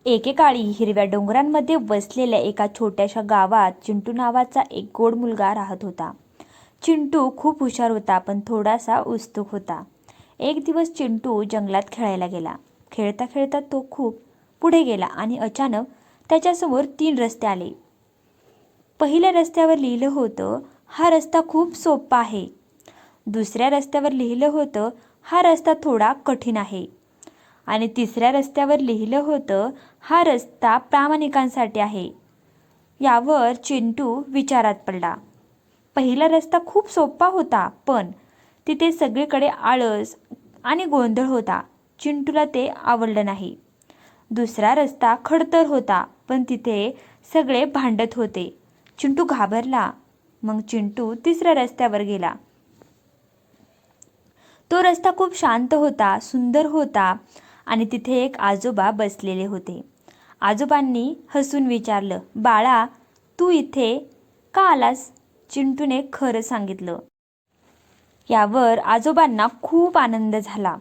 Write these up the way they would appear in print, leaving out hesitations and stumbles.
एकेकाळी हिरव्या डोंगरांमध्ये वसलेल्या एका छोट्याशा गावात चिंटू नावाचा एक गोड मुलगा राहत होता. चिंटू खूप हुशार होता, पण थोडासा उत्सुक होता. एक दिवस चिंटू जंगलात खेळायला गेला. खेळता खेळता तो खूप पुढे गेला आणि अचानक त्याच्यासमोर 3 रस्ते आले. पहिल्या रस्त्यावर लिहिलं होतं, हा रस्ता खूप सोपा आहे. दुसऱ्या रस्त्यावर लिहिलं होतं, हा रस्ता थोडा कठीण आहे. आणि तिसऱ्या रस्त्यावर लिहिलं होतं, हा रस्ता प्रामाणिकांसाठी आहे. यावर चिंटू विचारात पडला. पहिला रस्ता खूप सोपा होता, पण तिथे सगळीकडे आळस आणि गोंधळ होता. चिंटूला ते आवडलं नाही. दुसरा रस्ता खडतर होता, पण तिथे सगळे भांडत होते. चिंटू घाबरला. मग चिंटू तिसऱ्या रस्त्यावर गेला. तो रस्ता खूप शांत होता, सुंदर होता आणि तिथे एक आजोबा बसलेले होते. आजोबांनी हसून विचारलं, बाळा, तू इथे का आलास? चिंटूने खरं सांगितलं. यावर आजोबांना खूप आनंद झाला.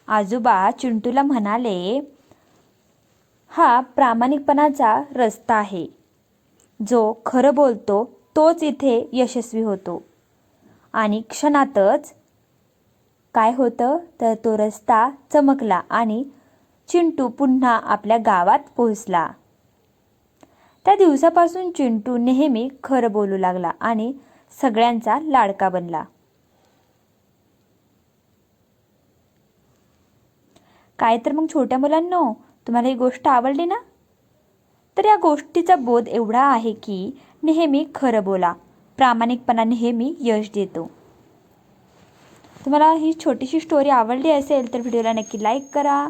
आजोबा चिंटूला म्हणाले, हा प्रामाणिकपणाचा रस्ता आहे. जो खरं बोलतो तोच इथे यशस्वी होतो. आणि क्षणातच काय होतं तर तो रस्ता चमकला आणि चिंटू पुन्हा आपल्या गावात पोहोचला. त्या दिवसापासून चिंटू नेहमी खरं बोलू लागला आणि सगळ्यांचा लाडका बनला. काय तर मग छोट्या मुलांनो, तुम्हाला ही गोष्ट आवडली ना? तर या गोष्टीचा बोध एवढा आहे की नेहमी खरं बोला. प्रामाणिकपणा नेहमी यश देतो. तुम्हाला ही छोटीशी स्टोरी आवडली असेल तर व्हिडिओला नक्की लाईक करा.